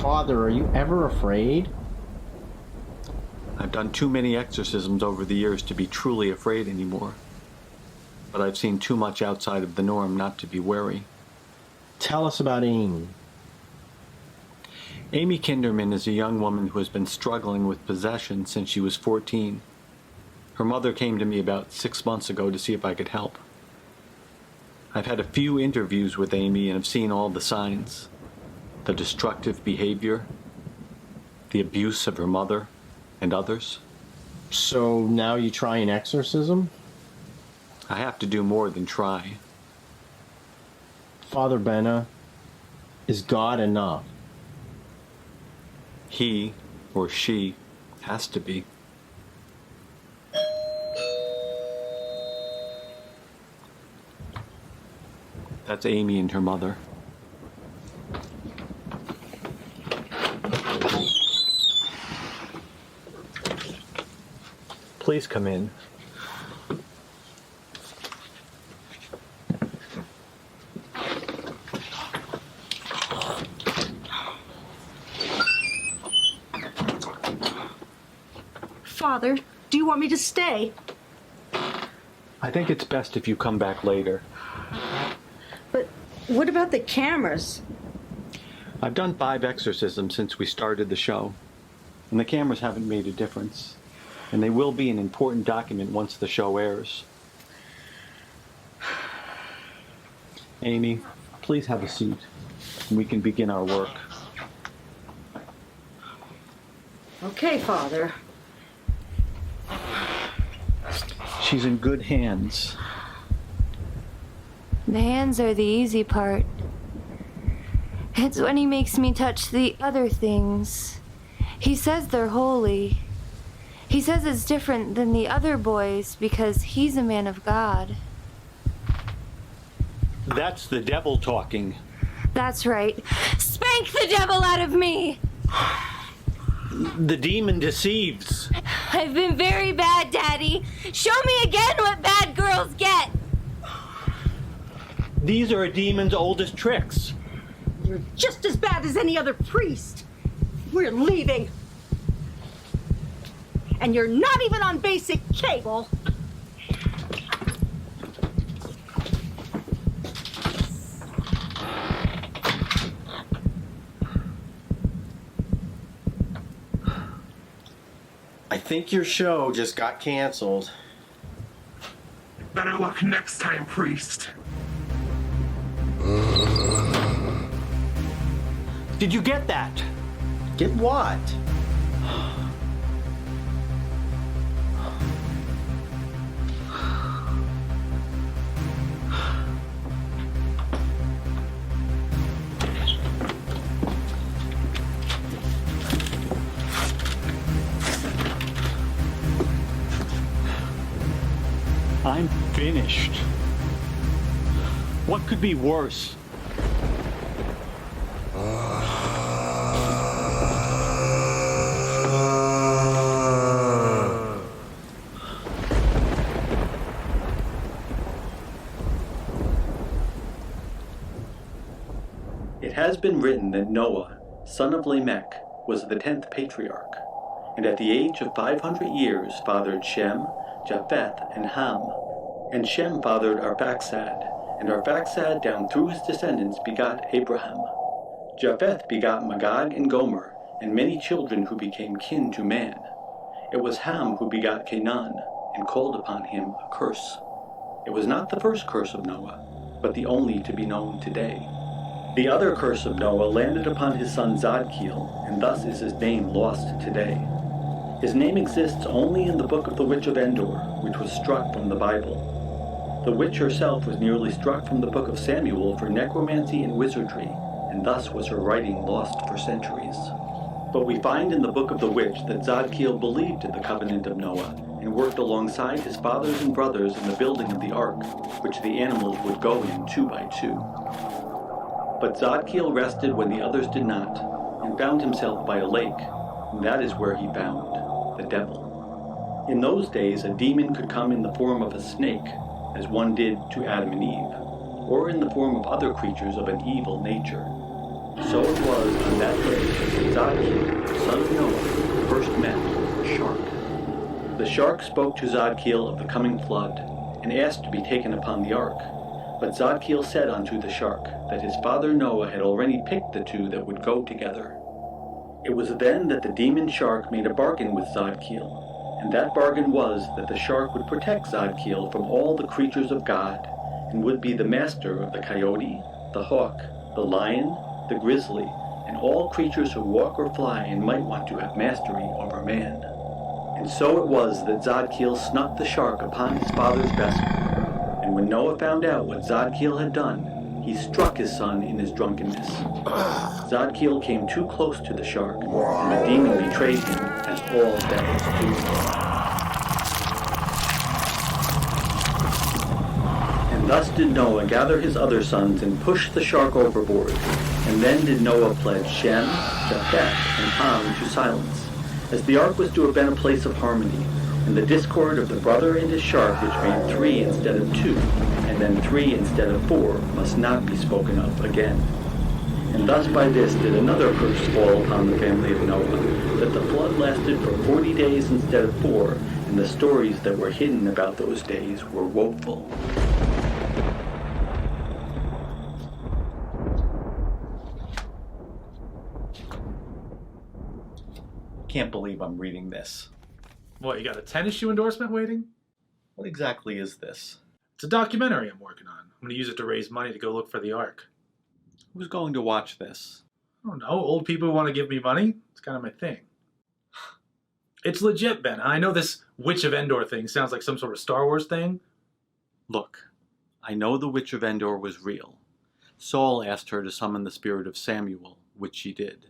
Father, are you ever afraid? I've done too many exorcisms over the years to be truly afraid anymore. But I've seen too much outside of the norm not to be wary. Tell us about Amy. Amy Kinderman is a young woman who has been struggling with possession since she was 14. Her mother came to me about 6 months ago to see if I could help. I've had a few interviews with Amy and have seen all the signs. The destructive behavior, the abuse of her mother and others. So now you try an exorcism? I have to do more than try. Father Benna, is God enough? He, or she, has to be. That's Amy and her mother. Please come in. Father, do you want me to stay? I think it's best if you come back later. But what about the cameras? I've done 5 exorcisms since we started the show, and the cameras haven't made a difference. And they will be an important document once the show airs. Amy, please have a seat, and we can begin our work. Okay, Father. She's in good hands. The hands are the easy part. It's when he makes me touch the other things. He says they're holy. He says it's different than the other boys because he's a man of God. That's the devil talking. That's right. Spank the devil out of me! The demon deceives. I've been very bad, Daddy. Show me again what bad girls get. These are a demon's oldest tricks. You're just as bad as any other priest. We're leaving. And you're not even on basic cable. I think your show just got canceled. Better luck next time, priest. Did you get that? Get what? I'm finished. What could be worse? It has been written that Noah, son of Lamech, was the 10th patriarch, and at the age of 500 years fathered Shem, Japheth, and Ham. And Shem fathered Arphaxad, and Arphaxad down through his descendants begot Abraham. Japheth begot Magog and Gomer, and many children who became kin to man. It was Ham who begot Canaan, and called upon him a curse. It was not the first curse of Noah, but the only to be known today. The other curse of Noah landed upon his son Zadkiel, and thus is his name lost today. His name exists only in the book of the Witch of Endor, which was struck from the Bible. The witch herself was nearly struck from the book of Samuel for necromancy and wizardry, and thus was her writing lost for centuries. But we find in the book of the witch that Zadkiel believed in the covenant of Noah, and worked alongside his fathers and brothers in the building of the ark, which the animals would go in 2 by 2. But Zadkiel rested when the others did not, and found himself by a lake, and that is where he found the devil. In those days, a demon could come in the form of a snake, as one did to Adam and Eve, or in the form of other creatures of an evil nature. So it was on that day that Zadkiel, son of Noah, first met a shark. The shark spoke to Zadkiel of the coming flood, and asked to be taken upon the ark. But Zadkiel said unto the shark that his father Noah had already picked the two that would go together. It was then that the demon shark made a bargain with Zadkiel, and that bargain was that the shark would protect Zadkiel from all the creatures of God, and would be the master of the coyote, the hawk, the lion, the grizzly, and all creatures who walk or fly and might want to have mastery over man. And so it was that Zadkiel snuck the shark upon his father's vessel. And when Noah found out what Zadkiel had done, he struck his son in his drunkenness. Zadkiel came too close to the shark, and the demon betrayed him, as all devils do. And thus did Noah gather his other sons and push the shark overboard. And then did Noah pledge Shem, Japheth, and Ham to silence, as the ark was to have been a place of harmony, and the discord of the brother and his shark, which made 3 instead of 2, and then 3 instead of 4, must not be spoken of again. And thus by this did another curse fall upon the family of Noah, that the flood lasted for 40 days instead of 4, and the stories that were hidden about those days were woeful. Can't believe I'm reading this. What, you got a 10-issue endorsement waiting? What exactly is this? It's a documentary I'm working on. I'm going to use it to raise money to go look for the Ark. Who's going to watch this? I don't know, old people who want to give me money? It's kind of my thing. It's legit, Ben. I know this Witch of Endor thing sounds like some sort of Star Wars thing. Look, I know the Witch of Endor was real. Saul asked her to summon the spirit of Samuel, which she did.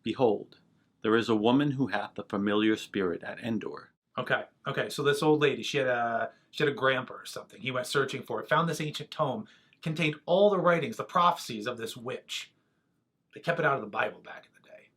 Behold, there is a woman who hath the familiar spirit at Endor. Okay, so this old lady, she had a grandpa or something. He went searching for it, found this ancient tome, contained all the writings, the prophecies of this witch. They kept it out of the Bible back in the day.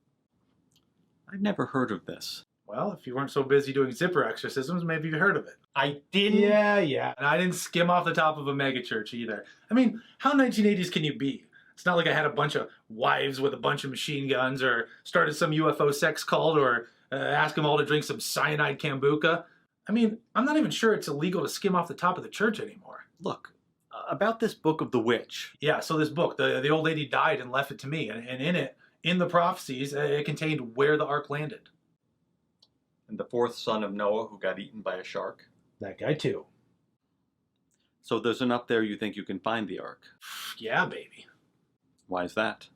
I've never heard of this. Well, if you weren't so busy doing zipper exorcisms, maybe you've heard of it. I didn't? Yeah. And I didn't skim off the top of a megachurch either. I mean, how 1980s can you be? It's not like I had a bunch of wives with a bunch of machine guns, or started some UFO sex cult, or asked them all to drink some cyanide kombucha. I mean, I'm not even sure it's illegal to skim off the top of the church anymore. Look, about this book of the witch. Yeah, so this book, the old lady died and left it to me. And in it, in the prophecies, it contained where the ark landed. And the 4th son of Noah who got eaten by a shark. That guy too. So there's enough there you think you can find the ark? Yeah, baby. Why is that?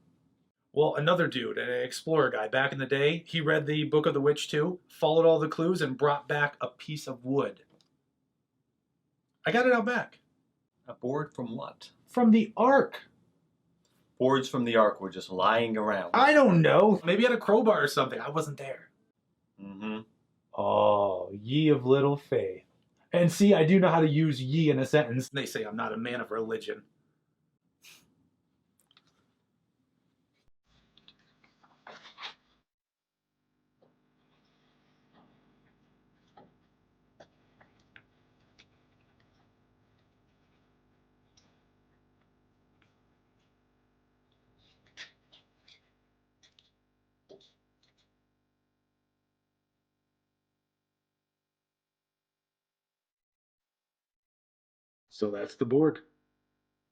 Well, another dude, an explorer guy back in the day, he read the Book of the Witch too, followed all the clues, and brought back a piece of wood. I got it out back. A board from what? From the Ark. Boards from the ark were just lying around. I don't know. Maybe he had a crowbar or something. I wasn't there. Mm-hmm. Oh, ye of little faith. And see, I do know how to use ye in a sentence. They say I'm not a man of religion. So that's the board.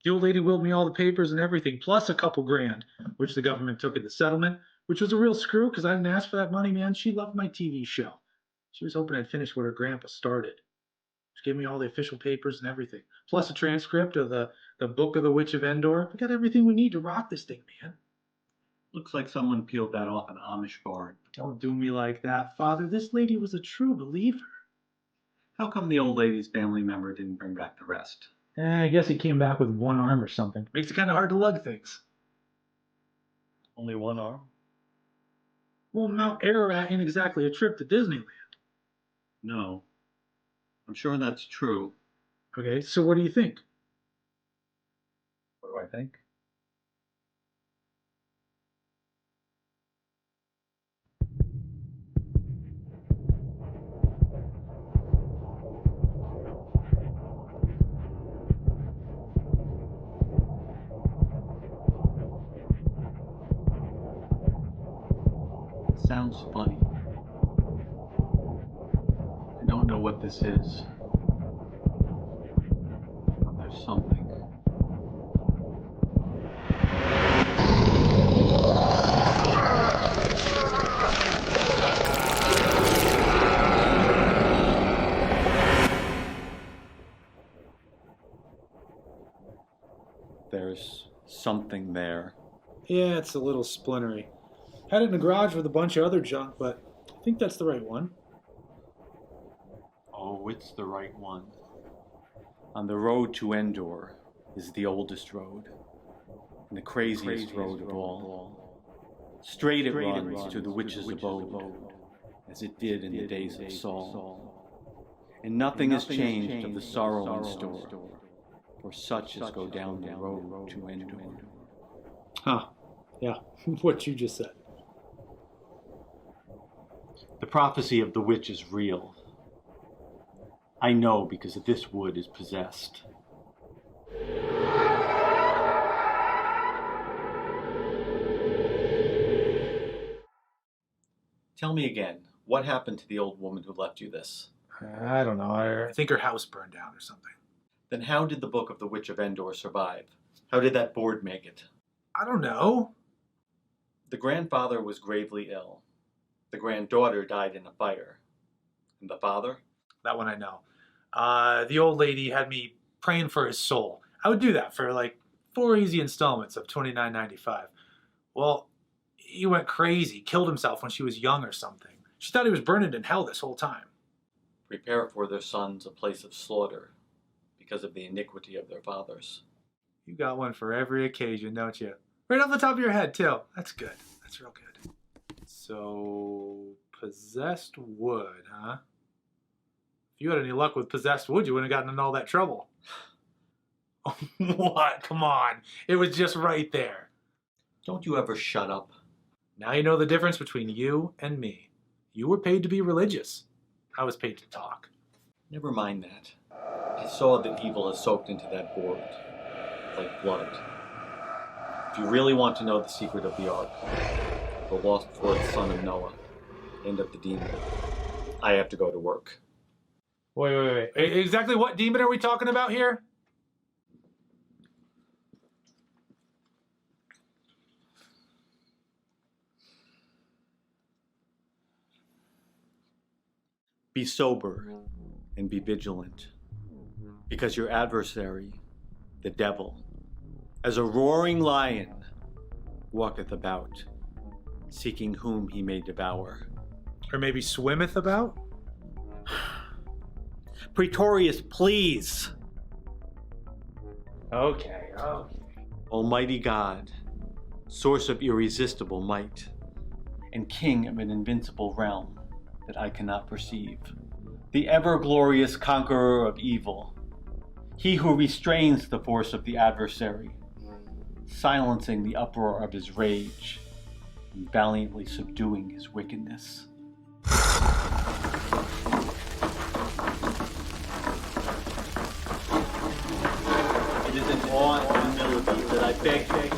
The old lady willed me all the papers and everything, plus a couple grand, which the government took in the settlement, which was a real screw because I didn't ask for that money, man. She loved my TV show. She was hoping I'd finish what her grandpa started. She gave me all the official papers and everything, plus a transcript of the Book of the Witch of Endor. We got everything we need to rock this thing, man. Looks like someone peeled that off an Amish barn. Don't do me like that, Father. This lady was a true believer. How come the old lady's family member didn't bring back the rest? I guess he came back with one arm or something. Makes it kind of hard to lug things. Only one arm? Well, Mount Ararat ain't exactly a trip to Disneyland. No. I'm sure that's true. Okay, so what do you think? What do I think? sounds funny. I don't know what this is. There's something. There's something there. Yeah, it's a little splintery. Had it in the garage with a bunch of other junk, but I think that's the right one. Oh, it's the right one. On the road to Endor is the oldest road, and the craziest road of all. Straight it runs to the witch's abode, as it did in the days of Saul. And nothing has changed of the sorrow in store, for such as go down the road to Endor. Huh. Yeah, what you just said. The prophecy of the witch is real. I know because this wood is possessed. Tell me again, what happened to the old woman who left you this? I don't know. I think her house burned down or something. Then how did the book of the Witch of Endor survive? How did that board make it? I don't know. The grandfather was gravely ill. The granddaughter died in a fire. And the father? That one I know. The old lady had me praying for his soul. I would do that for like 4 easy installments of $29.95. Well, he went crazy, killed himself when she was young or something. She thought he was burning in hell this whole time. Prepare for their sons a place of slaughter because of the iniquity of their fathers. You got one for every occasion, don't you? Right off the top of your head, too. That's good. That's real good. So, possessed wood, huh? If you had any luck with possessed wood, you wouldn't have gotten in all that trouble. What? Come on. It was just right there. Don't you ever shut up. Now you know the difference between you and me. You were paid to be religious. I was paid to talk. Never mind that. I saw that evil has soaked into that board, like blood. If you really want to know the secret of the ark, the lost fourth son of Noah, and of the demon, I have to go to work. Wait. Exactly what demon are we talking about here? Be sober and be vigilant, because your adversary, the devil, as a roaring lion, walketh about, seeking whom he may devour. Or maybe swimmeth about? Praetorius, please! Okay. Almighty God, source of irresistible might, and king of an invincible realm that I cannot perceive, the ever-glorious conqueror of evil, he who restrains the force of the adversary, silencing the uproar of his rage, and valiantly subduing his wickedness. It is in awe and humility that I beg you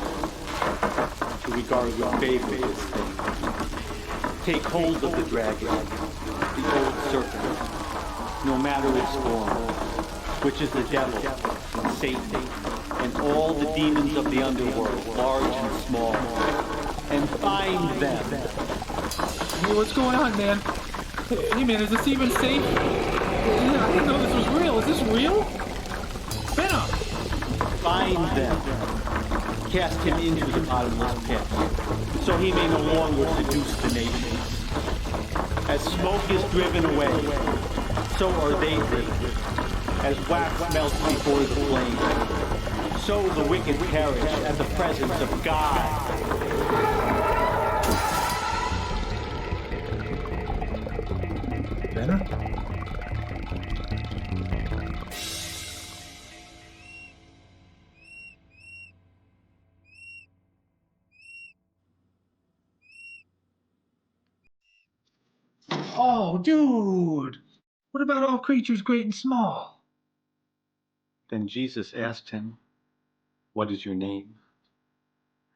to regard with favor this thing. Take hold of the dragon, the old serpent, no matter its form, which is the devil and Satan, and all the demons of the underworld, large and small, and bind them. Hey, what's going on, man? Hey, man, is this even safe? I didn't know this was real. Is this real? Venom! Bind them. Cast him into the bottomless pit, so he may no longer seduce the nations. As smoke is driven away, so are they driven. As wax melts before the flame, so the wicked perish at the presence of God. Venom? Oh, dude! What about all creatures great and small? Then Jesus asked him, "What is your name?"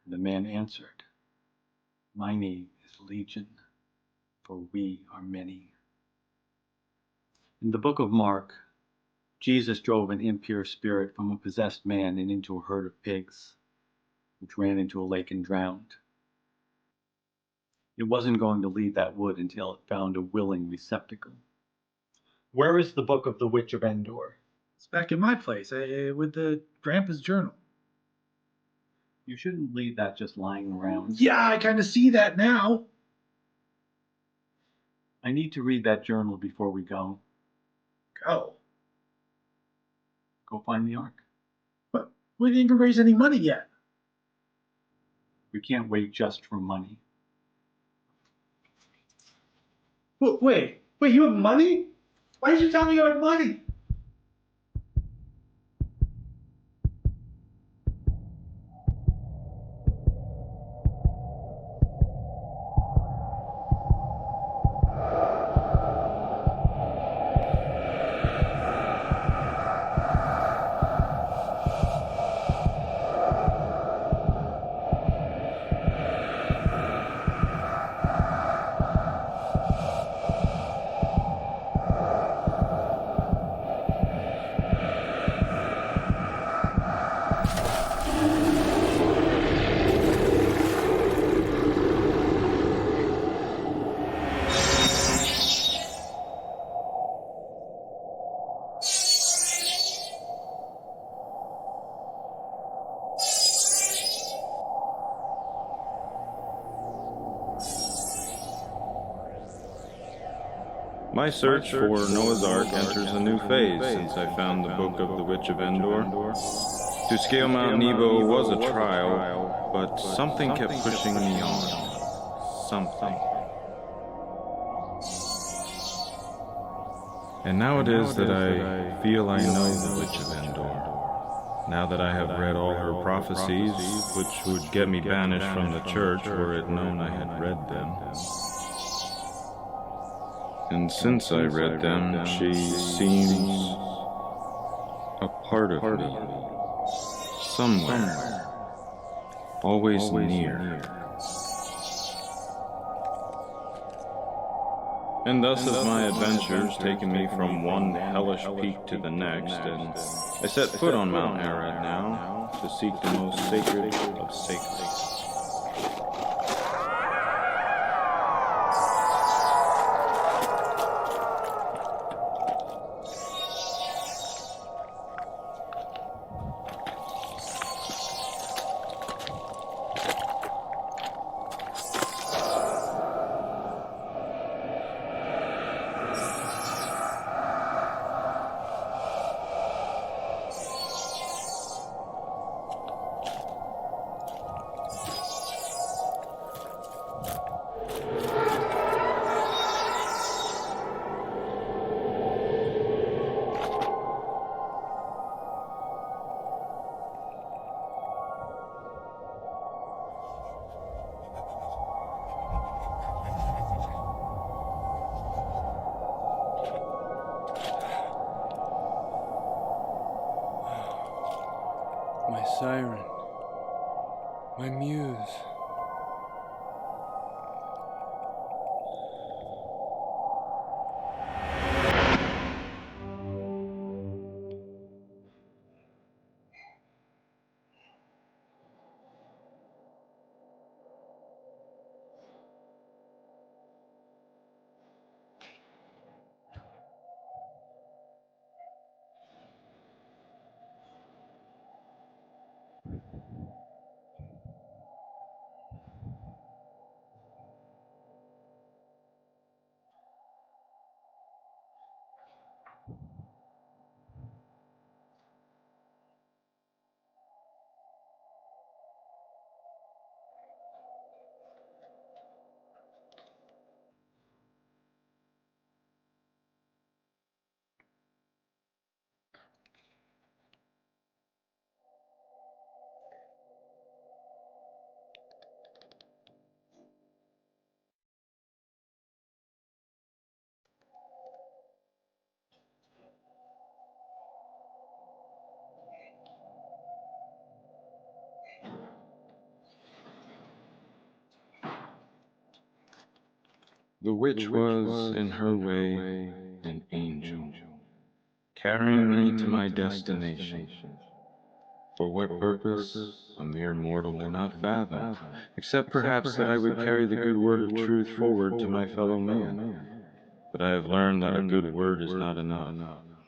And the man answered, "My name is Legion, for we are many. In the book of Mark, Jesus drove an impure spirit from a possessed man and into a herd of pigs, which ran into a lake and drowned. It wasn't going to leave that wood until it found a willing receptacle. Where is the book of the Witch of Endor? It's back in my place with the grandpa's journal. You shouldn't leave that just lying around. Yeah, I kind of see that now. I need to read that journal before we go. Go. Go find the Ark. But we didn't even raise any money yet. We can't wait just for money. Wait, you have money? Why did you tell me you had money? My search for Noah's Ark enters a new phase since I found the book of the Witch of Endor. To scale Mount Nebo was a trial, but something kept pushing me on. Something. And now it is that I feel I know the Witch of Endor. Now that I have read all her prophecies, which would get me banished from the church were it known I had read them. And since I read them, she seems a part of me. Somewhere. Always near. And thus have my adventures taken me from one hellish peak to the next, and I set foot on Mount Arad now to seek the most sacred of sacred. My siren, my muse. The witch was, in her way, an angel, carrying me to my destination. For what purpose, a mere mortal cannot fathom, except perhaps that I would carry the good word of truth forward to my fellow man. But I have learned that a good word is not enough,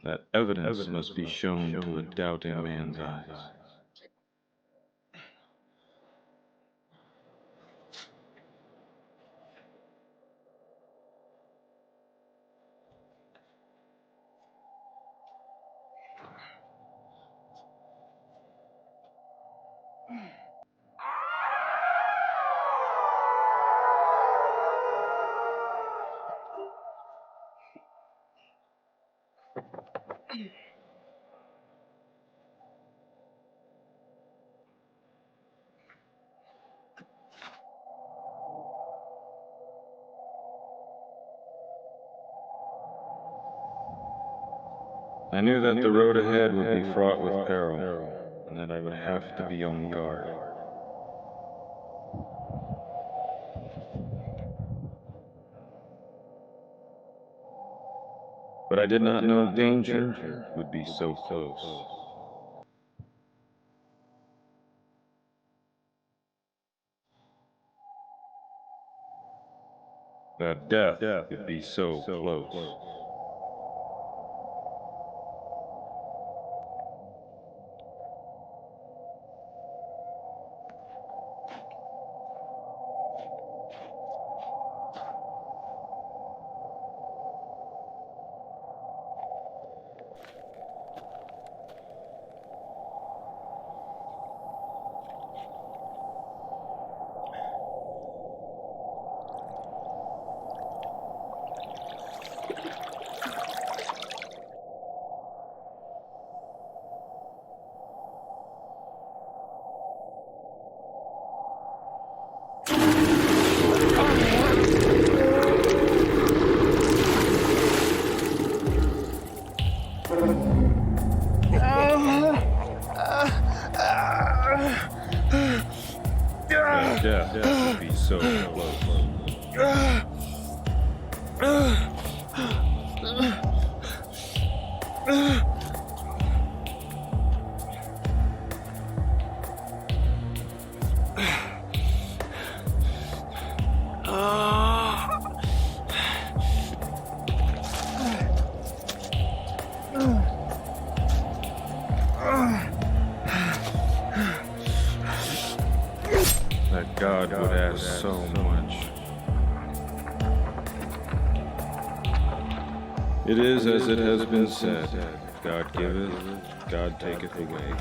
that evidence must be shown to a doubting man's eyes. I knew that the road ahead would be fraught with peril, and that I would have to be on guard. But I did not know danger would be so close. That death would be so close. That death would be so close. That God would ask so much. It is as it has been said, God giveth, God taketh away.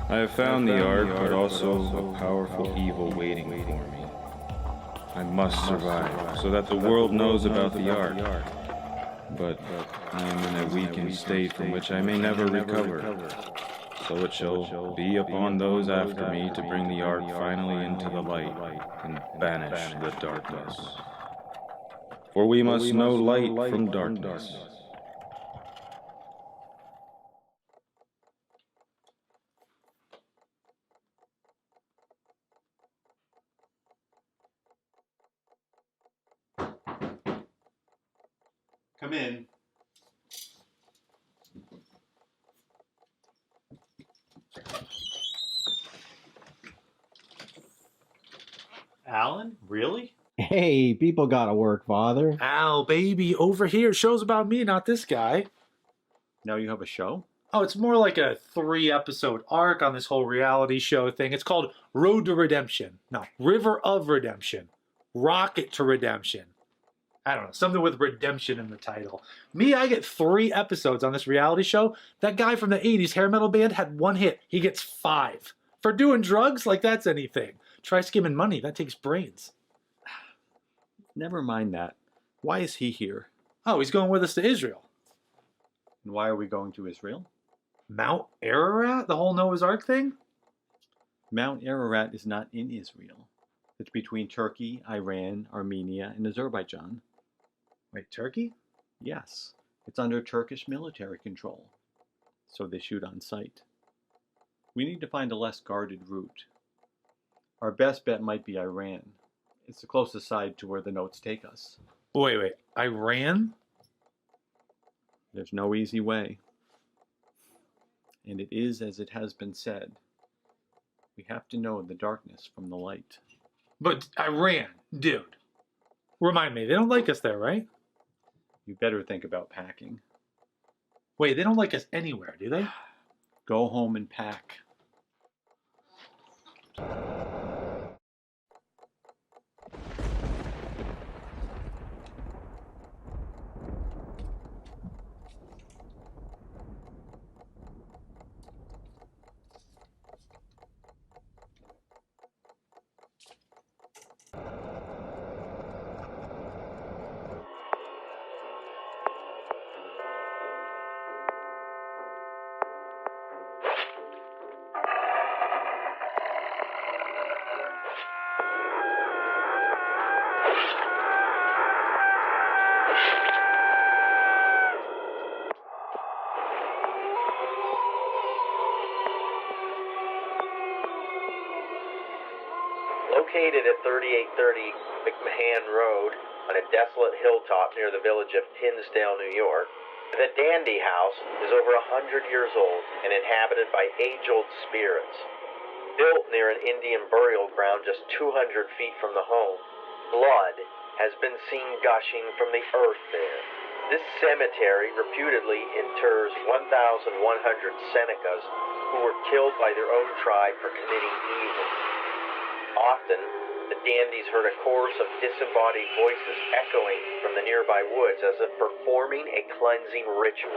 I have found the ark, but also a powerful evil waiting for me. I must survive, so that the world knows about the ark. But I am in a weakened state from which I may never recover. So it shall be upon those after me to bring the ark finally into the light and banish the darkness. For we must know light from darkness. Come in. Alan? Really? Hey, people gotta work, Father. Al, baby, over here. Show's about me, not this guy. Now you have a show? Oh, it's more like a 3-episode arc on this whole reality show thing. It's called Road to Redemption. No, River of Redemption. Rocket to Redemption. I don't know, something with redemption in the title. Me, I get 3 episodes on this reality show. That guy from the 80s hair metal band had 1 hit. He gets 5. For doing drugs, like that's anything. Try skimming money, that takes brains. Never mind that. Why is he here? Oh, he's going with us to Israel. And why are we going to Israel? Mount Ararat? The whole Noah's Ark thing? Mount Ararat is not in Israel. It's between Turkey, Iran, Armenia, and Azerbaijan. Wait, Turkey? Yes, it's under Turkish military control. So they shoot on sight. We need to find a less guarded route. Our best bet might be Iran. It's the closest side to where the notes take us. Wait. I ran? There's no easy way. And it is as it has been said. We have to know the darkness from the light. But I ran, dude. Remind me, they don't like us there, right? You better think about packing. Wait, they don't like us anywhere, do they? Go home and pack. Located at 3830 McMahon Road on a desolate hilltop near the village of Tinsdale, New York, the Dandy House is over 100 years old and inhabited by age-old spirits. Built near an Indian burial ground just 200 feet from the home, blood has been seen gushing from the earth there. This cemetery reputedly inters 1,100 Senecas who were killed by their own tribe for committing evil. Often, the dandies heard a chorus of disembodied voices echoing from the nearby woods as if performing a cleansing ritual.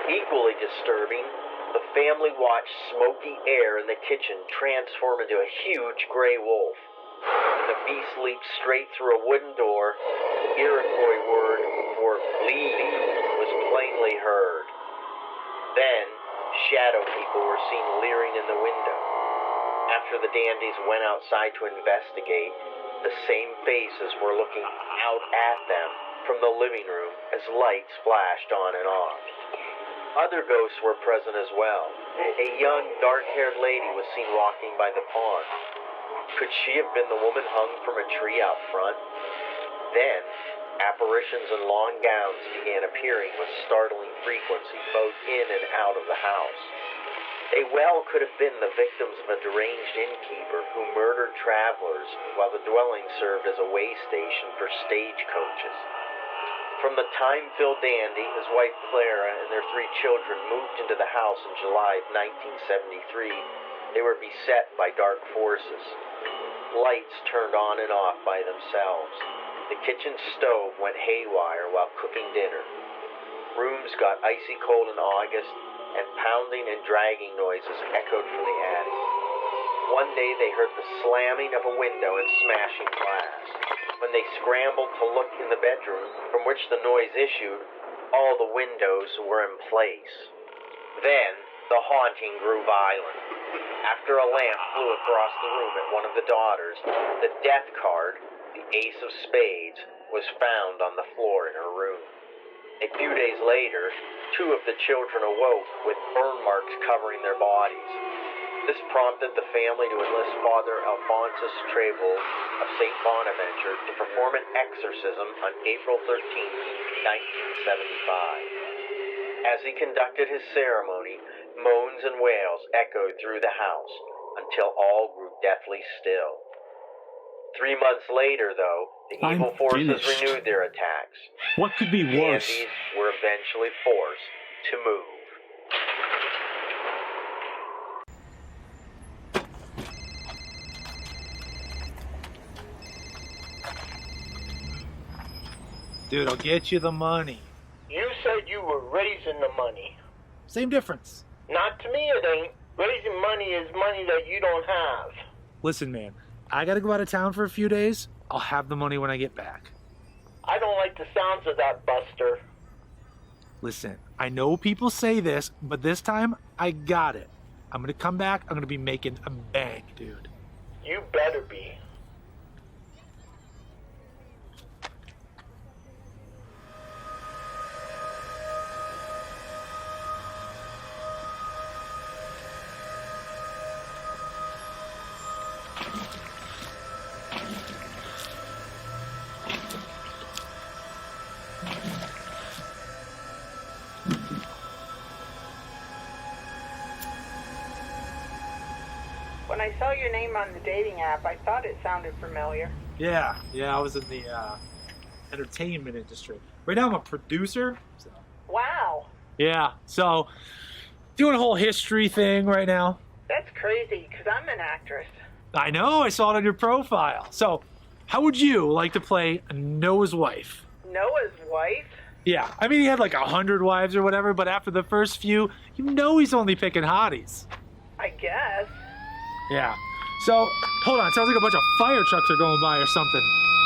Equally disturbing, the family watched smoky air in the kitchen transform into a huge gray wolf. When the beast leaped straight through a wooden door, the Iroquois word for leave was plainly heard. Then, shadow people were seen leering in the window. After the dandies went outside to investigate, the same faces were looking out at them from the living room as lights flashed on and off. Other ghosts were present as well. A young, dark-haired lady was seen walking by the pond. Could she have been the woman hung from a tree out front? Then, apparitions in long gowns began appearing with startling frequency both in and out of the house. They well could have been the victims of a deranged innkeeper who murdered travelers while the dwelling served as a way station for stagecoaches. From the time-filled dandy, his wife Clara, and their 3 children moved into the house in July of 1973, they were beset by dark forces. Lights turned on and off by themselves. The kitchen stove went haywire while cooking dinner. Rooms got icy cold in August, and pounding and dragging noises echoed from the attic. One day they heard the slamming of a window and smashing glass. When they scrambled to look in the bedroom from which the noise issued, all the windows were in place. Then the haunting grew violent. After a lamp flew across the room at one of the daughters, the death card, the ace of spades, was found on the floor in her room. A few days later, 2 of the children awoke with burn marks covering their bodies. This prompted the family to enlist Father Alphonsus Treble of St. Bonaventure to perform an exorcism on April 13, 1975. As he conducted his ceremony, moans and wails echoed through the house until all grew deathly still. 3 months later, though, the evil forces renewed their attacks. What could be worse? The dandies were eventually forced to move. Dude, I'll get you the money. You said you were raising the money. Same difference. Not to me it ain't. Raising money is money that you don't have. Listen, man, I gotta go out of town for a few days. I'll have the money when I get back. I don't like the sounds of that, Buster. Listen, I know people say this, but this time, I got it. I'm gonna come back, I'm gonna be making a bank, dude. You better be. When I saw your name on the dating app, I thought it sounded familiar. Yeah, I was in the entertainment industry. Right now I'm a producer. So. Wow. Yeah, so doing a whole history thing right now. That's crazy, because I'm an actress. I know, I saw it on your profile. So, how would you like to play Noah's wife? Noah's wife? Yeah, I mean, he had like 100 wives or whatever, but after the first few, you know he's only picking hotties. I guess. Yeah. So, hold on, it sounds like a bunch of fire trucks are going by or something.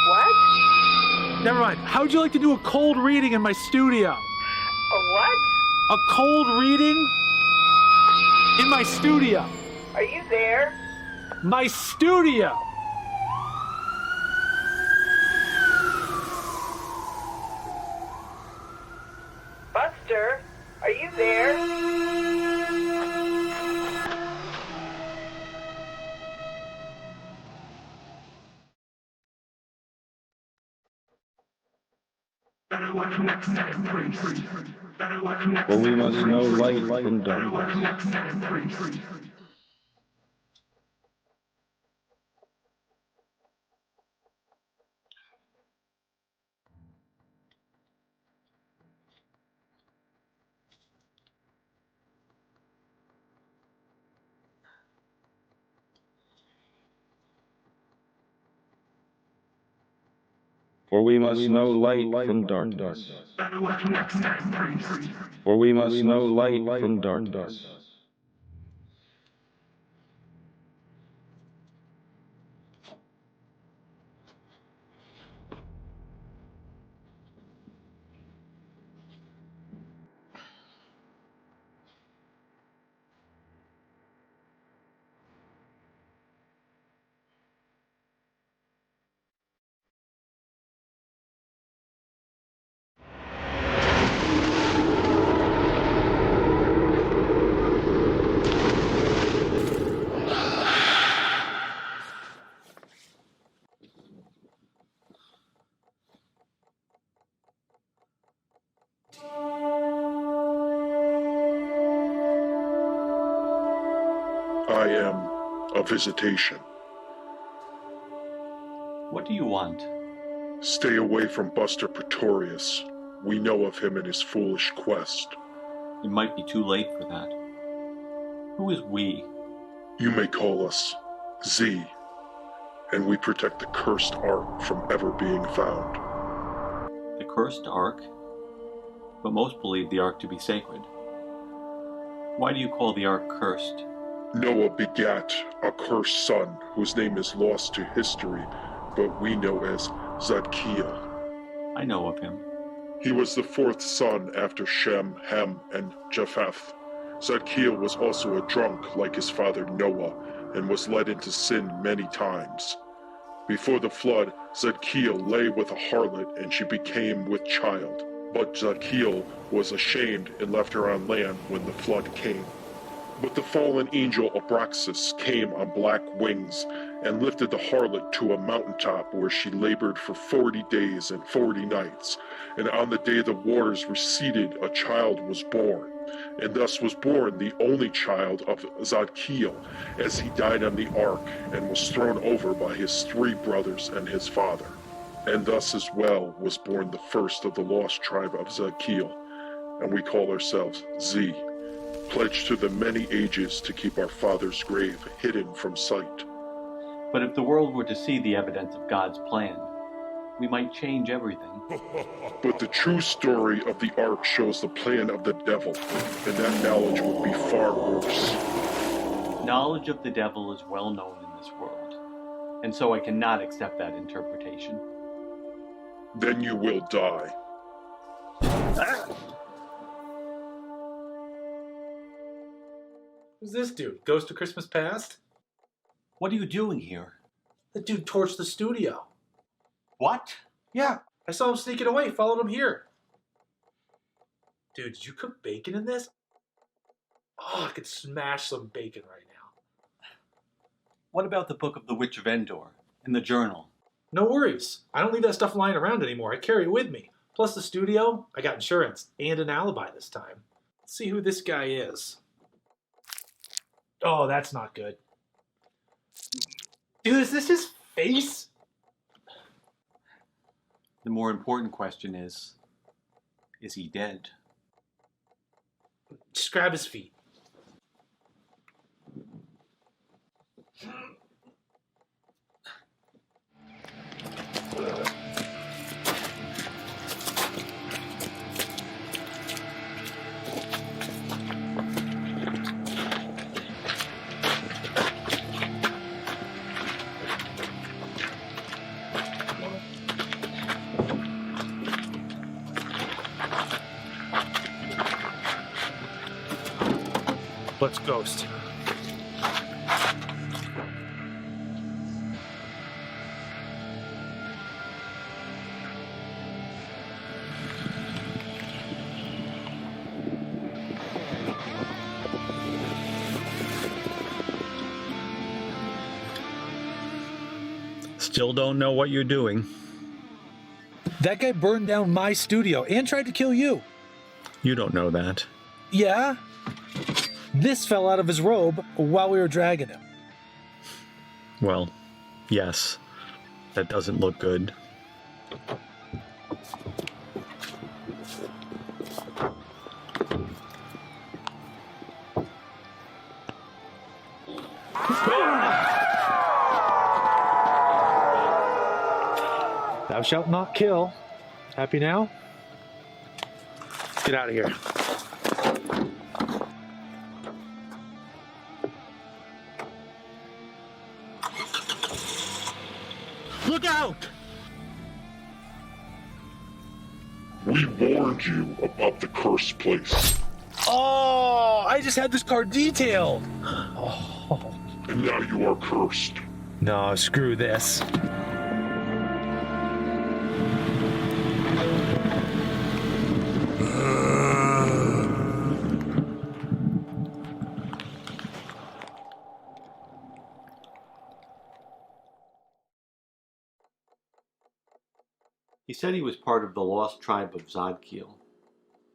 What? Never mind. How would you like to do a cold reading in my studio? A what? A cold reading in my studio. Are you there? My studio. Buster, are you there? For we must know light from darkness. For we must know light from darkness. For we must know light from darkness. I am a visitation. What do you want? Stay away from Buster Pretorius. We know of him and his foolish quest. It might be too late for that. Who is we? You may call us Z, and we protect the cursed Ark from ever being found. The cursed Ark? But most believe the Ark to be sacred. Why do you call the Ark cursed? Noah begat a cursed son whose name is lost to history, but we know as Zadkiel. I know of him. He was the fourth son after Shem, Ham, and Japheth. Zadkiel was also a drunk like his father Noah, and was led into sin many times. Before the flood, Zadkiel lay with a harlot, and she became with child. But Zadkiel was ashamed and left her on land when the flood came. But the fallen angel Abraxas came on black wings and lifted the harlot to a mountaintop where she labored for 40 days and 40 nights. And on the day the waters receded, a child was born. And thus was born the only child of Zadkiel, as he died on the ark and was thrown over by his 3 brothers and his father. And thus as well was born the first of the lost tribe of Zadkiel, and we call ourselves Z, pledged to the many ages to keep our father's grave hidden from sight. But if the world were to see the evidence of God's plan, we might change everything. But the true story of the ark shows the plan of the devil, and that knowledge would be far worse. Knowledge of the devil is well known in this world, and so I cannot accept that interpretation. Then you will die. Who's this dude? Ghost of Christmas Past? What are you doing here? That dude torched the studio. What? Yeah, I saw him sneaking away, followed him here. Dude, did you cook bacon in this? Oh, I could smash some bacon right now. What about the Book of the Witch of Endor and the journal? No worries. I don't leave that stuff lying around anymore. I carry it with me. Plus the studio, I got insurance and an alibi this time. Let's see who this guy is. Oh, that's not good. Dude, is this his face? The more important question is he dead? Just grab his feet. Let's ghost. Still don't know what you're doing. That guy burned down my studio and tried to kill you. You don't know that. Yeah? This fell out of his robe while we were dragging him. Well, yes. That doesn't look good. Thou shalt not kill. Happy now? Get out of here. Look out! We warned you about the cursed place. Oh, I just had this car detailed. Oh. And now you are cursed. No, screw this. He said he was part of the lost tribe of Zadkiel,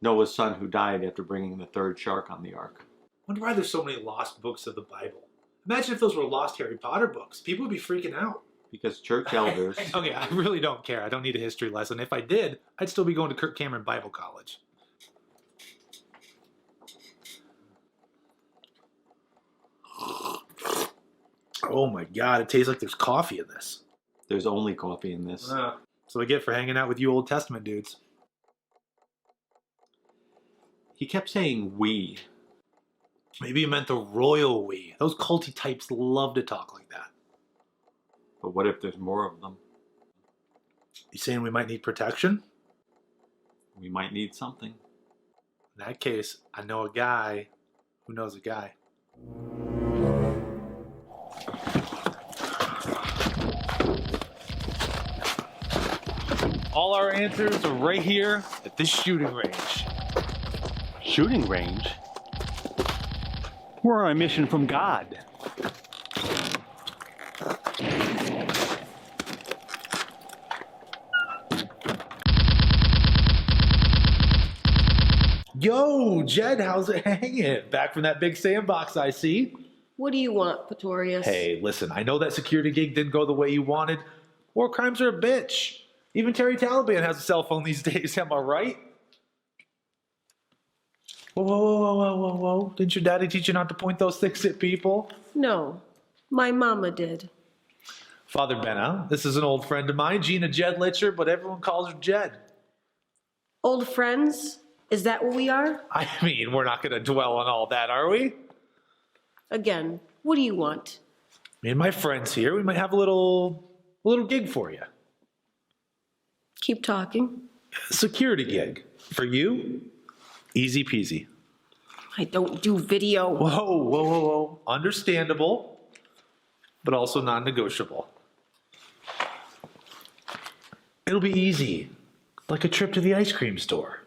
Noah's son who died after bringing the third shark on the ark. Wonder why there's so many lost books of the Bible. Imagine if those were lost Harry Potter books. People would be freaking out. Because church elders... Okay, I really don't care. I don't need a history lesson. If I did, I'd still be going to Kirk Cameron Bible College. Oh my god, it tastes like there's coffee in this. There's only coffee in this. So I get for hanging out with you Old Testament dudes. He kept saying we. Maybe he meant the royal we. Those culty types love to talk like that. But what if there's more of them? You saying we might need protection? We might need something. In that case, I know a guy who knows a guy. All our answers are right here at this shooting range. Shooting range? We're on a mission from God. Yo, Jed, how's it hanging? Back from that big sandbox I see. What do you want, Pretorius? Hey, listen, I know that security gig didn't go the way you wanted. War crimes are a bitch. Even Terry Taliban has a cell phone these days, am I right? Whoa, whoa, whoa, whoa, whoa, whoa. Didn't your daddy teach you not to point those things at people? No, my mama did. Father Benna, this is an old friend of mine, Gina Jedlitcher, but everyone calls her Jed. Old friends? Is that what we are? I mean, we're not going to dwell on all that, are we? Again, what do you want? Me and my friends here, we might have a little gig for you. Keep talking. Security gig. For you, easy peasy. I don't do video. Whoa, whoa, whoa, whoa. Understandable, but also non-negotiable. It'll be easy, like a trip to the ice cream store.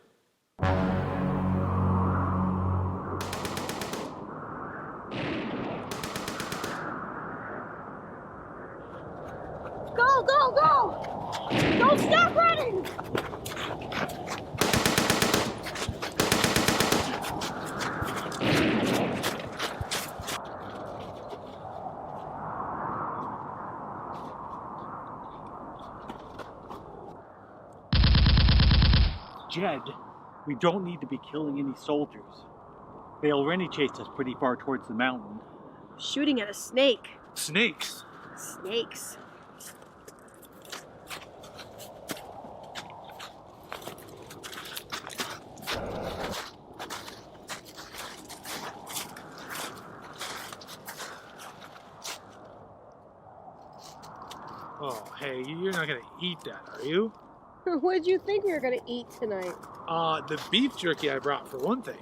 Go, go, go! Don't stop running! Jed, we don't need to be killing any soldiers. They already chased us pretty far towards the mountain. Shooting at a snake. Snakes? Snakes. Oh, hey, you're not gonna eat that, are you? What did you think we were gonna eat tonight? The beef jerky I brought, for one thing.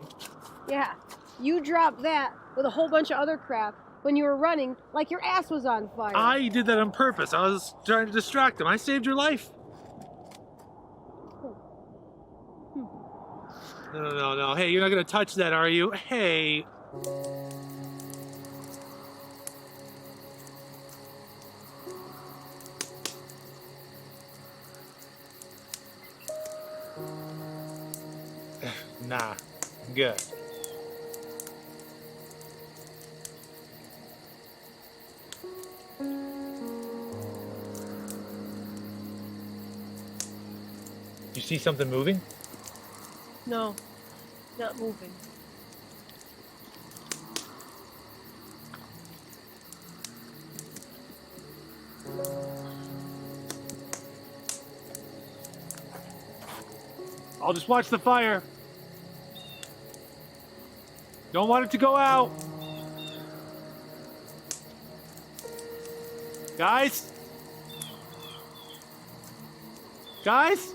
Yeah, you dropped that with a whole bunch of other crap when you were running like your ass was on fire. I did that on purpose. I was trying to distract him. I saved your life. No. Hey, you're not gonna touch that, are you? Hey. Nah, I'm good. You see something moving? No, not moving. I'll just watch the fire. Don't want it to go out. Guys? Guys?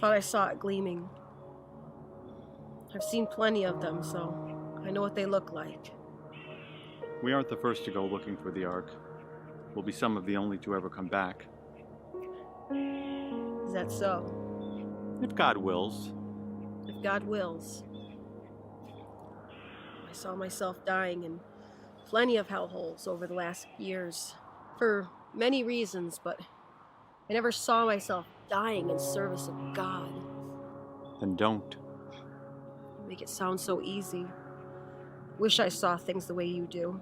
Thought I saw it gleaming. I've seen plenty of them, so I know what they look like. We aren't the first to go looking for the Ark. We'll be some of the only to ever come back. Is that so? If God wills. If God wills. I saw myself dying in plenty of hellholes over the last years. For many reasons, but I never saw myself dying in service of God. Then don't. You make it sound so easy. Wish I saw things the way you do.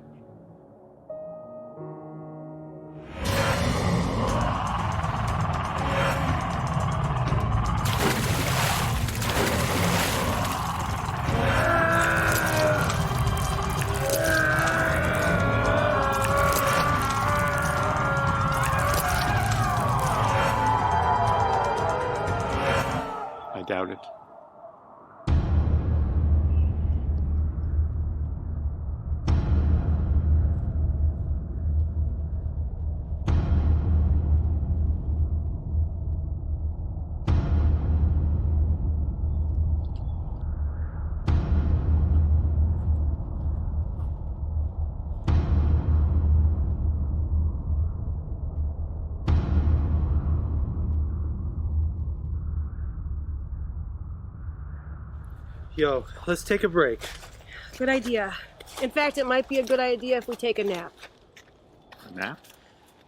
I doubt it. Yo, let's take a break. Good idea. In fact, it might be a good idea if we take a nap. A nap?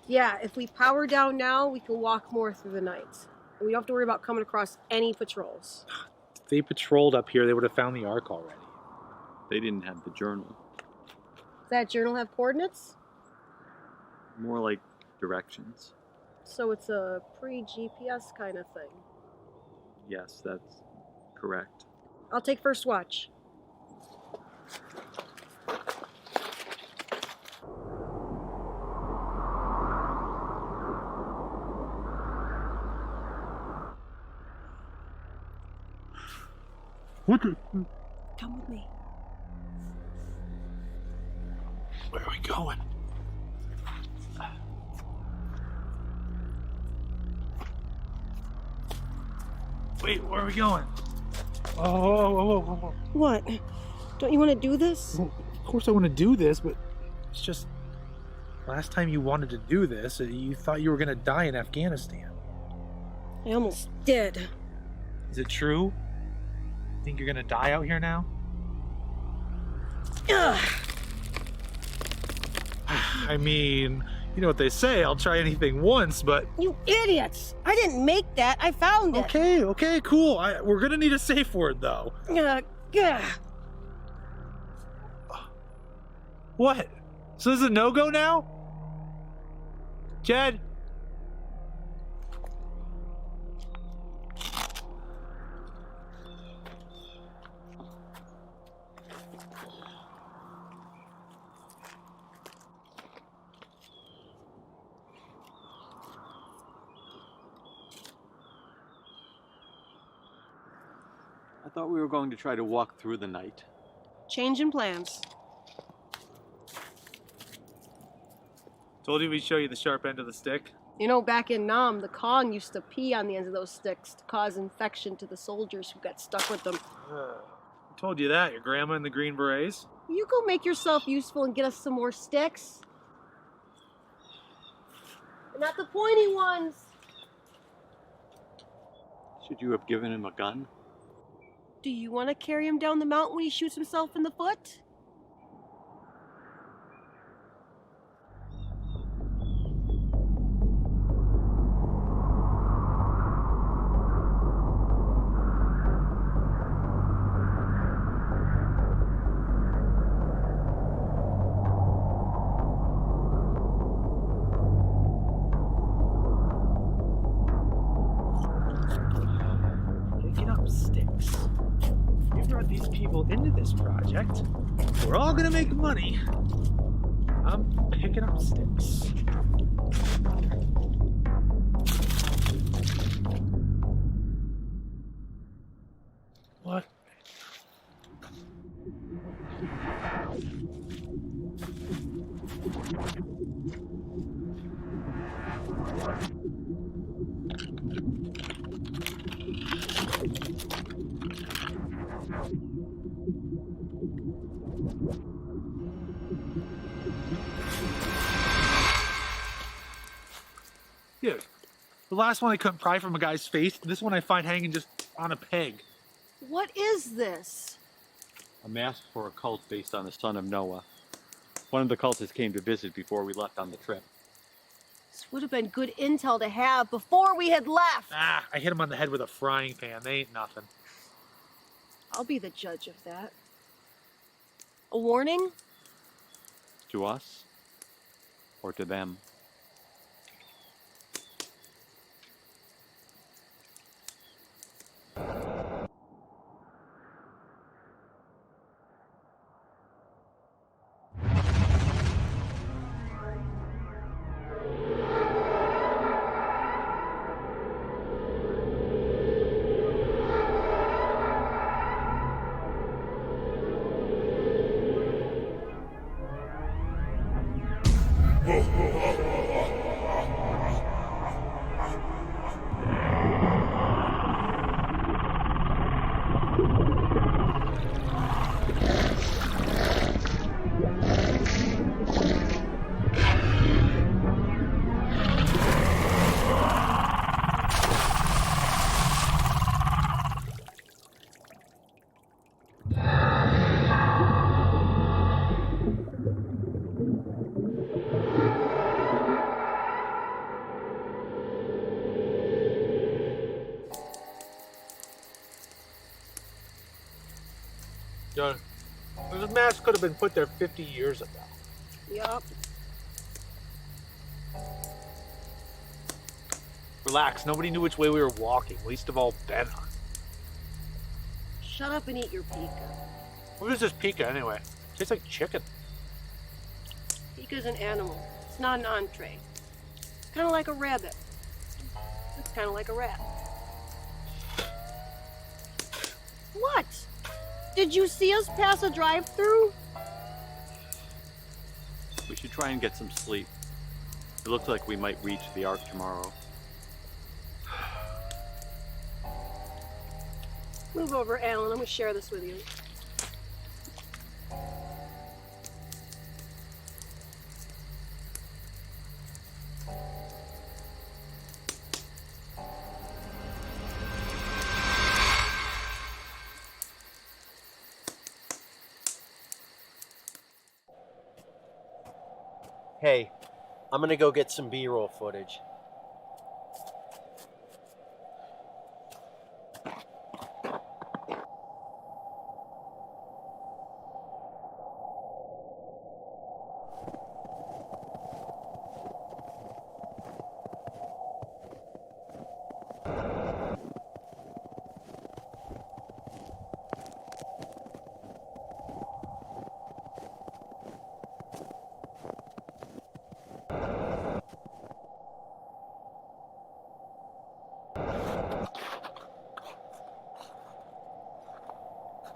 Yeah, if we power down now, we can walk more through the night. And we don't have to worry about coming across any patrols. If they patrolled up here, they would have found the Ark already. They didn't have the journal. Does that journal have coordinates? More like directions. So it's a pre-GPS kind of thing. Yes, that's correct. I'll take first watch. What the? Come with me. Where are we going? Wait, where are we going? Oh. What? Don't you want to do this? Well, of course I want to do this, but it's just... Last time you wanted to do this, you thought you were going to die in Afghanistan. I almost did. Is it true? Think you're going to die out here now? Ugh. I mean, you know what they say, I'll try anything once, but... You idiots! I didn't make that, I found it! Okay, cool. We're gonna need a safe word, though. What? So this is a no-go now? Jed? I thought we were going to try to walk through the night. Change in plans. Told you we'd show you the sharp end of the stick. You know, back in Nam, the Kong used to pee on the ends of those sticks to cause infection to the soldiers who got stuck with them. Told you that, your grandma in the green berets. You go make yourself useful and get us some more sticks. But not the pointy ones. Should you have given him a gun? Do you want to carry him down the mountain when he shoots himself in the foot? Picking up sticks. You brought these people into this project. We're all gonna make money. I'm picking up sticks. What? Dude, the last one I couldn't pry from a guy's face, this one I find hanging just on a peg. What is this? A mask for a cult based on the son of Noah. One of the cultists came to visit before we left on the trip. This would have been good intel to have before we had left. I hit him on the head with a frying pan. They ain't nothing. I'll be the judge of that. A warning? To us? Or to them? John, this mask could have been put there 50 years ago. Yup. Relax, nobody knew which way we were walking, least of all Benna. Shut up and eat your pika. What is this pika anyway? Tastes like chicken. Pika's an animal. It's not an entree. It's kind of like a rabbit. It's kind of like a rat. What? Did you see us pass a drive-through? We should try and get some sleep. It looks like we might reach the Ark tomorrow. Move over, Alan. I'm going to share this with you. Hey, I'm gonna go get some B-roll footage.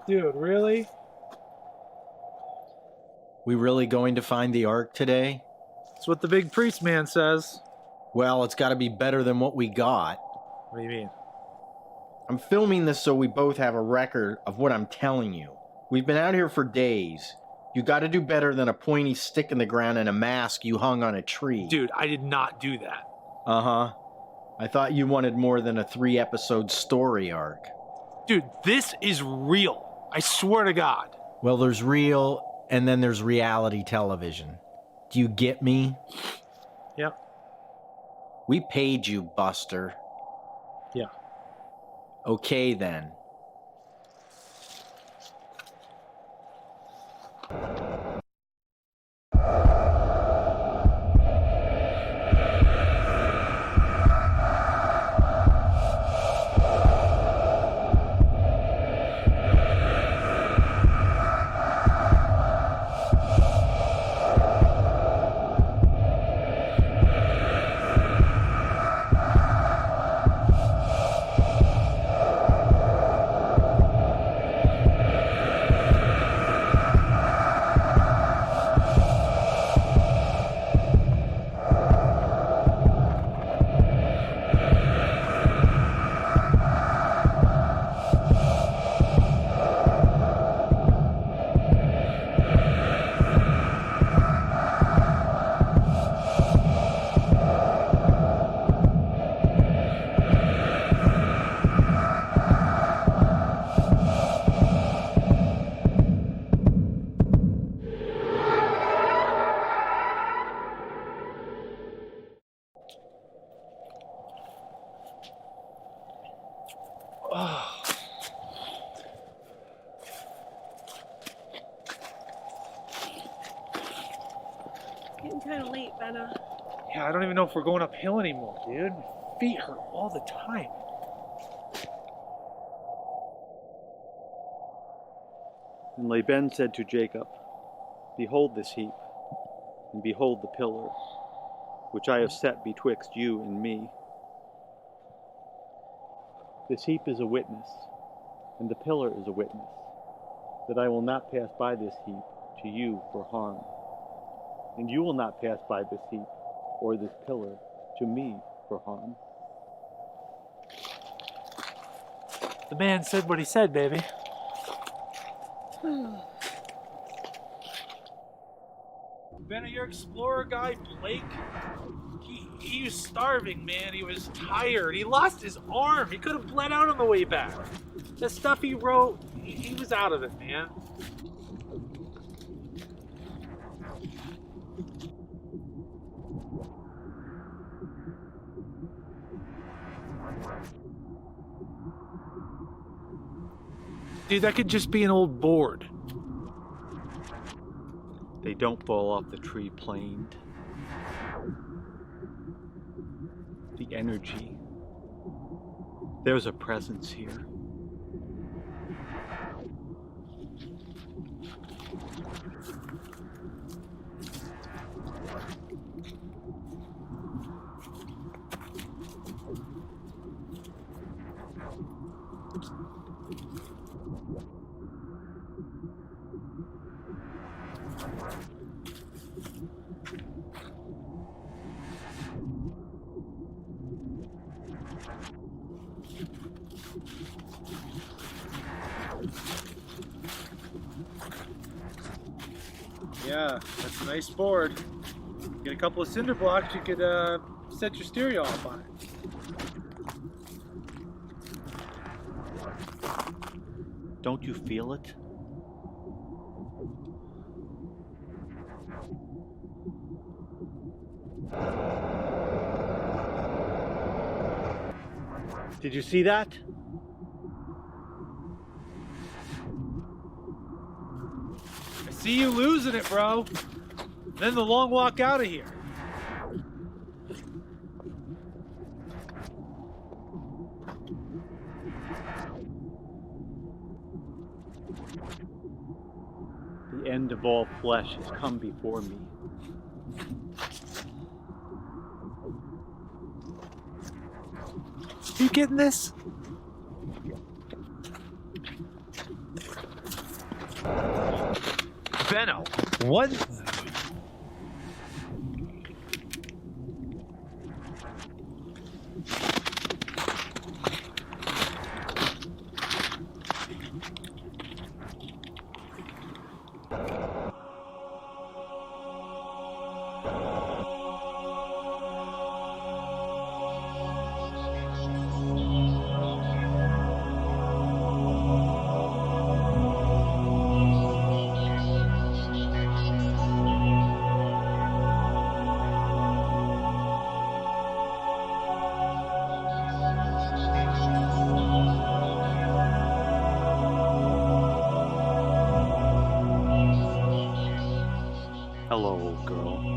Dude, really? We really going to find the Ark today? That's what the big priest man says. Well, it's got to be better than what we got. What do you mean? I'm filming this so we both have a record of what I'm telling you. We've been out here for days. You got to do better than a pointy stick in the ground and a mask you hung on a tree. Dude, I did not do that. Uh-huh. I thought you wanted more than a 3-episode story arc. Dude, this is real. I swear to God. Well, there's real, and then there's reality television. Do you get me? Yep. We paid you, Buster. Yeah. Okay, then. Getting kind of late, Benna. Yeah, I don't even know if we're going uphill anymore, dude. My feet hurt all the time. And Laban said to Jacob, Behold this heap, and behold the pillar, which I have set betwixt you and me. This heap is a witness, and the pillar is a witness, that I will not pass by this heap to you for harm. And you will not pass by this heap or this pillar to me for harm. The man said what he said, baby. Benna, your explorer guy, Blake, he was starving, man. He was tired. He lost his arm. He could have bled out on the way back. The stuff he wrote, he was out of it, man. Dude, that could just be an old board. They don't fall off the tree planed. The energy. There's a presence here. Yeah, that's a nice board. Get a couple of cinder blocks, you could set your stereo off on it. Don't you feel it? Did you see that? I see you losing it, bro. Then the long walk out of here. The end of all flesh has come before me. You getting this? Benno, what? Hello, old girl.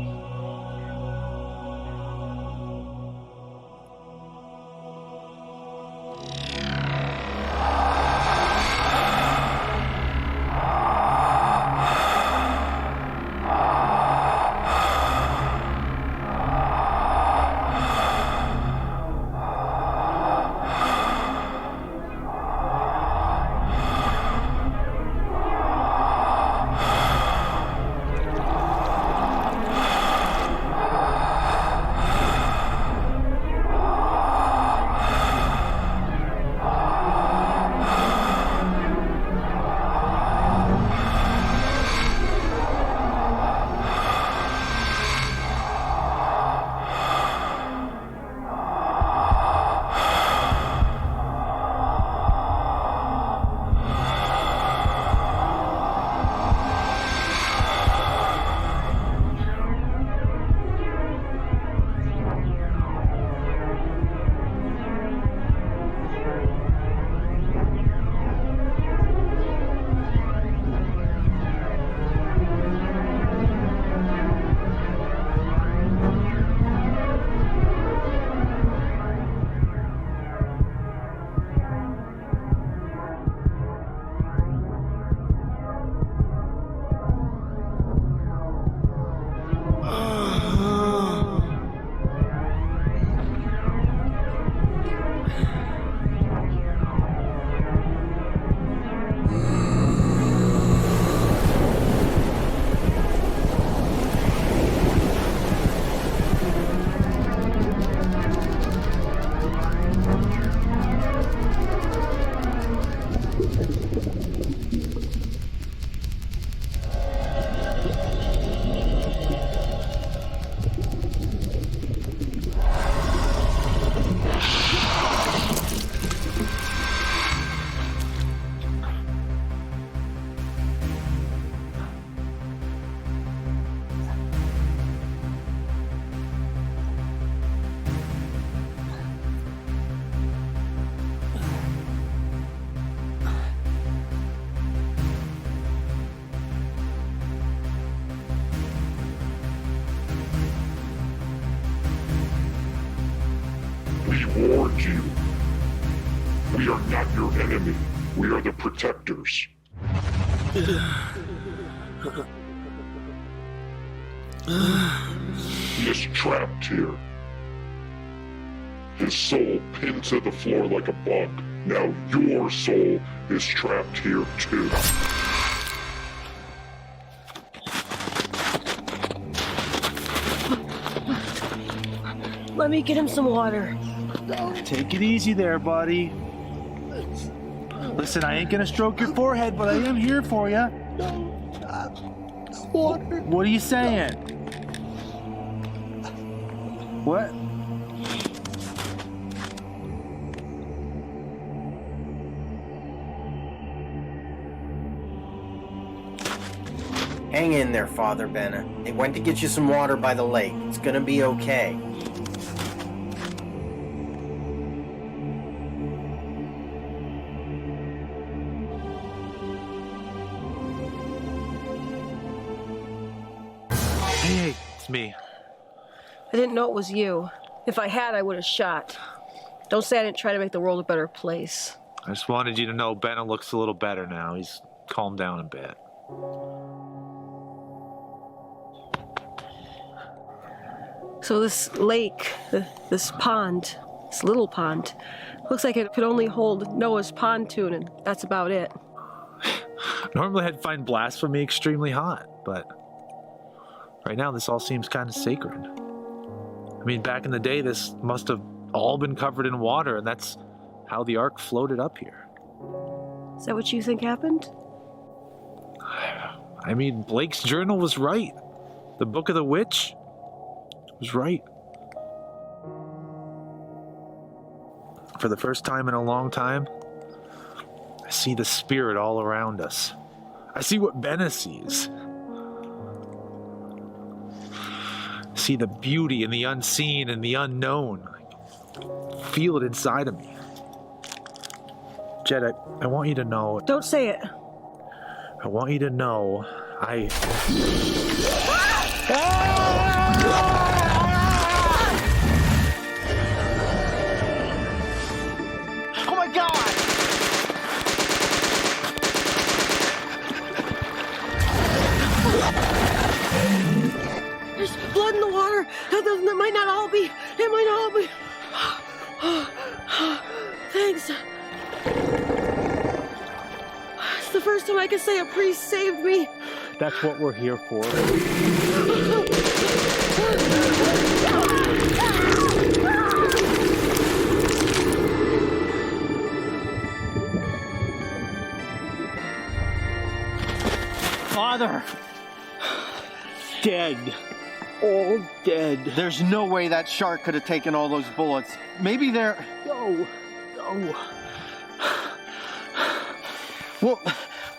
warned you. We are not your enemy. We are the protectors. He is trapped here. His soul pinned to the floor like a bug. Now your soul is trapped here too. Let me get him some water. Take it easy there, buddy. Listen, I ain't gonna stroke your forehead, but I am here for you. Water. What are you saying? What? Hang in there, Father Bennett. They went to get you some water by the lake. It's gonna be okay. Hey, it's me. I didn't know it was you. If I had, I would have shot. Don't say I didn't try to make the world a better place. I just wanted you to know Bennett looks a little better now. He's calmed down a bit. So this lake, this pond, this little pond, looks like it could only hold Noah's pontoon, and that's about it. Normally I'd find blasphemy extremely hot, but right now this all seems kind of sacred. I mean, back in the day, this must have all been covered in water, and that's how the ark floated up here. Is that what you think happened? I mean, Blake's journal was right. The Book of the Witch was right. For the first time in a long time, I see the spirit all around us. I see what Bennett sees. I see the beauty and the unseen and the unknown. I feel it inside of me. Jed, I want you to know... Don't say it. I want you to know I... Oh my God! There's blood in the water. That might not all be. It might not all be. Thanks. It's the first time I can say a priest saved me. That's what we're here for. Father! Dead. All dead. There's no way that shark could have taken all those bullets. Maybe they're... No. Well,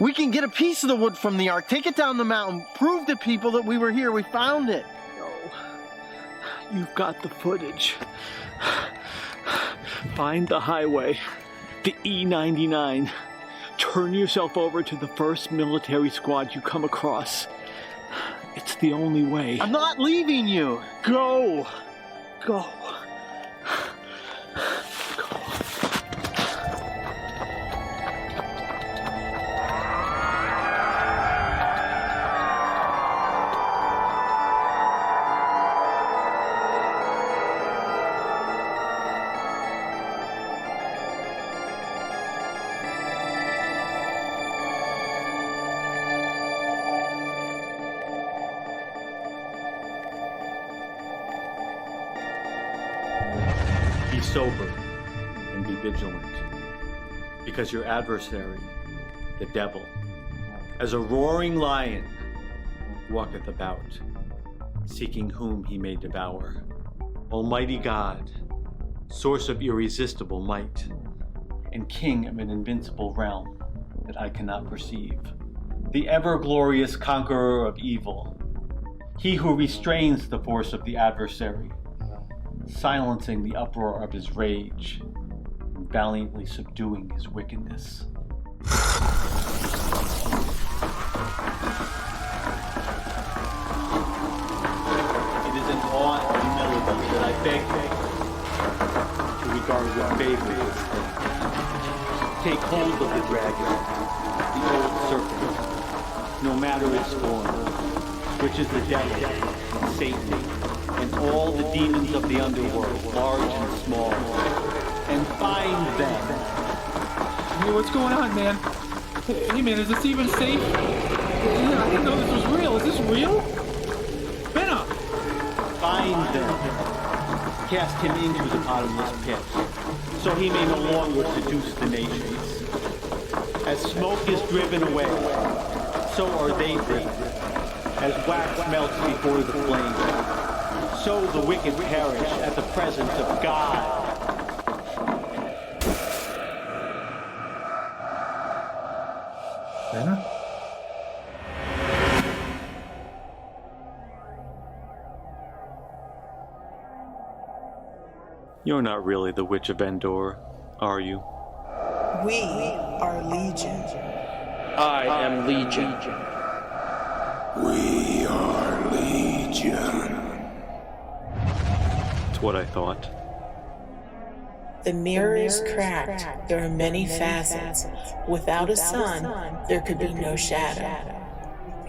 we can get a piece of the wood from the ark, take it down the mountain, prove to people that we were here, we found it. No. You've got the footage. Find the highway, the E99. Turn yourself over to the first military squad you come across. It's the only way. I'm not leaving you. Go. Be sober and be vigilant, because your adversary, the devil, as a roaring lion, walketh about, seeking whom he may devour. Almighty God, source of irresistible might, and king of an invincible realm that I cannot perceive, the ever-glorious conqueror of evil, he who restrains the force of the adversary, silencing the uproar of his rage, and valiantly subduing his wickedness. It is in awe and humility that I beg you to regard with favor this thing. Take hold of the dragon, the old serpent, no matter its form, which is the devil, Satan, and all the demons of the underworld, large and small, and find them. Hey, what's going on, man? Hey, man, is this even safe? I didn't know this was real. Is this real? Benna! Find them. Cast him into the bottomless pit, so he may no longer seduce the nations. As smoke is driven away, so are they driven. As wax melts before the flame, so the wicked perish at the presence of God. Benna? You're not really the Witch of Endor, are you? We are Legion. I am Legion. We are Legion. It's what I thought. The mirror is cracked. There are many facets. Without a sun, there could be no shadow.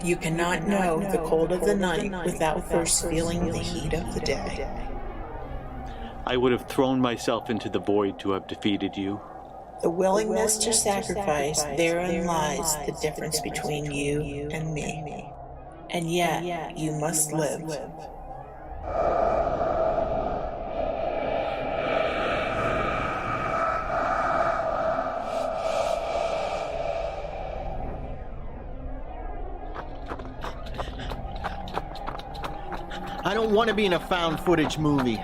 You cannot know the cold of the night without first feeling the heat of the day. I would have thrown myself into the void to have defeated you. The willingness to sacrifice, therein lies the difference between you and me. And yet, you must live. I don't want to be in a found footage movie.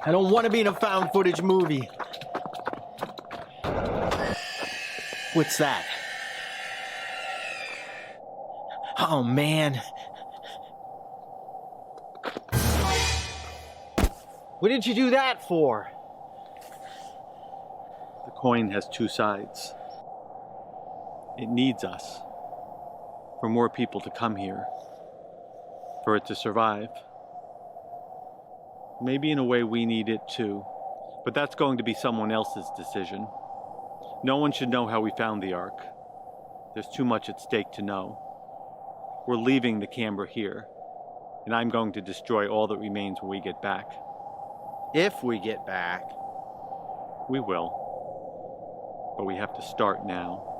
I don't want to be in a found footage movie. What's that? Oh, man. What did you do that for? The coin has two sides. It needs us. For more people to come here. For it to survive. Maybe in a way we need it too. But that's going to be someone else's decision. No one should know how we found the Ark. There's too much at stake to know. We're leaving the camera here. And I'm going to destroy all that remains when we get back. If we get back. We will. But we have to start now.